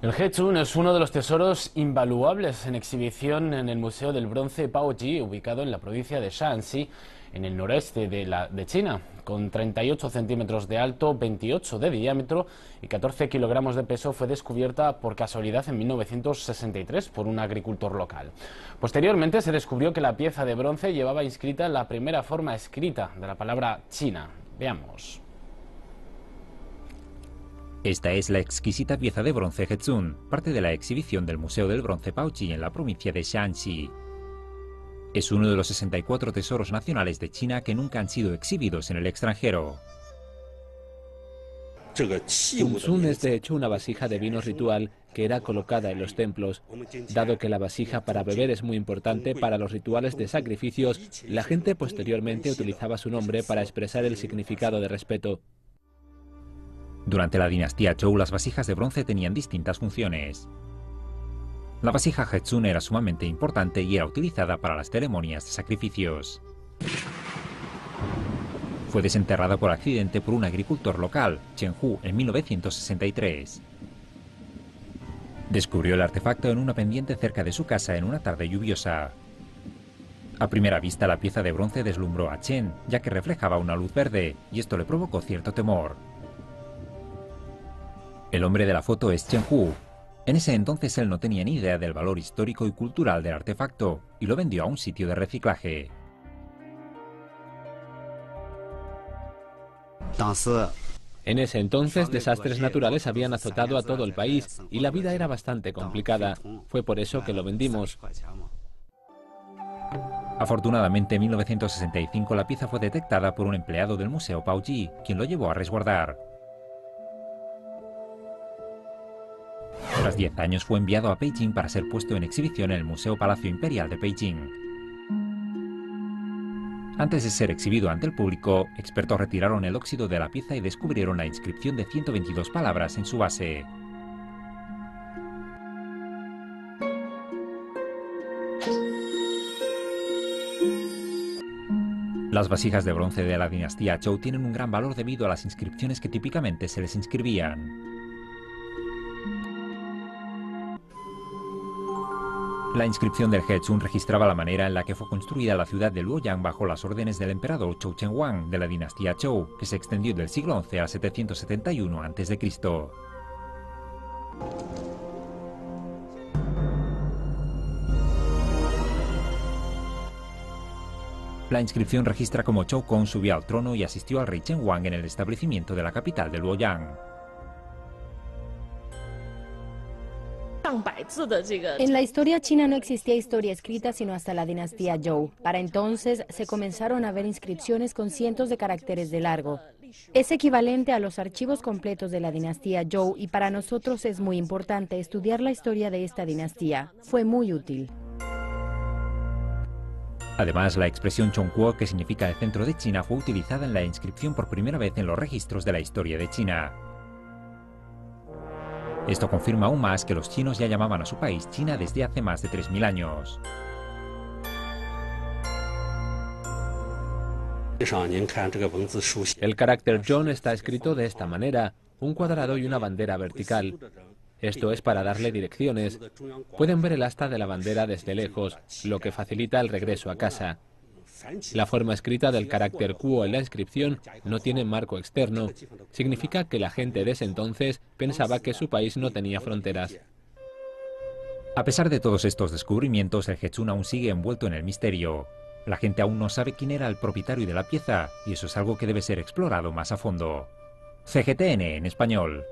El Hechun es uno de los tesoros invaluables en exhibición en el Museo del Bronce Baoji, ubicado en la provincia de Shaanxi, en el noreste de China. Con 38 centímetros de alto, 28 de diámetro y 14 kilogramos de peso, fue descubierta por casualidad en 1963 por un agricultor local. Posteriormente se descubrió que la pieza de bronce llevaba inscrita la primera forma escrita de la palabra China. Veamos. Esta es la exquisita pieza de bronce Hechun, parte de la exhibición del Museo del Bronce Baoji en la provincia de Shaanxi. Es uno de los 64 tesoros nacionales de China que nunca han sido exhibidos en el extranjero. Hechun es de hecho una vasija de vino ritual que era colocada en los templos. Dado que la vasija para beber es muy importante para los rituales de sacrificios, la gente posteriormente utilizaba su nombre para expresar el significado de respeto. Durante la dinastía Zhou, las vasijas de bronce tenían distintas funciones. La vasija Hechun era sumamente importante y era utilizada para las ceremonias de sacrificios. Fue desenterrada por accidente por un agricultor local, Chen Hu, en 1963. Descubrió el artefacto en una pendiente cerca de su casa en una tarde lluviosa. A primera vista, la pieza de bronce deslumbró a Chen, ya que reflejaba una luz verde, y esto le provocó cierto temor. El hombre de la foto es Chen Hu. En ese entonces él no tenía ni idea del valor histórico y cultural del artefacto y lo vendió a un sitio de reciclaje. En ese entonces, desastres naturales habían azotado a todo el país y la vida era bastante complicada. Fue por eso que lo vendimos. Afortunadamente, en 1965 la pieza fue detectada por un empleado del Museo Baoji, quien lo llevó a resguardar. Tras 10 años fue enviado a Beijing para ser puesto en exhibición en el Museo Palacio Imperial de Beijing. Antes de ser exhibido ante el público, expertos retiraron el óxido de la pieza y descubrieron la inscripción de 122 palabras en su base. Las vasijas de bronce de la dinastía Zhou tienen un gran valor debido a las inscripciones que típicamente se les inscribían. La inscripción del Hechun registraba la manera en la que fue construida la ciudad de Luoyang bajo las órdenes del emperador Zhou Qianhuang de la dinastía Zhou, que se extendió del siglo XI al 771 a.C. La inscripción registra cómo Zhou Kong subió al trono y asistió al rey Qianhuang en el establecimiento de la capital de Luoyang. En la historia china no existía historia escrita sino hasta la dinastía Zhou. Para entonces se comenzaron a ver inscripciones con cientos de caracteres de largo. Es equivalente a los archivos completos de la dinastía Zhou y para nosotros es muy importante estudiar la historia de esta dinastía. Fue muy útil. Además, la expresión Zhongguo, que significa el centro de China, fue utilizada en la inscripción por primera vez en los registros de la historia de China. Esto confirma aún más que los chinos ya llamaban a su país China desde hace más de 3000 años. El carácter Zhong está escrito de esta manera, un cuadrado y una bandera vertical. Esto es para darle direcciones. Pueden ver el asta de la bandera desde lejos, lo que facilita el regreso a casa. La forma escrita del carácter Kuo en la inscripción no tiene marco externo. Significa que la gente de ese entonces pensaba que su país no tenía fronteras. A pesar de todos estos descubrimientos, el Hechun aún sigue envuelto en el misterio. La gente aún no sabe quién era el propietario de la pieza, y eso es algo que debe ser explorado más a fondo. CGTN en español.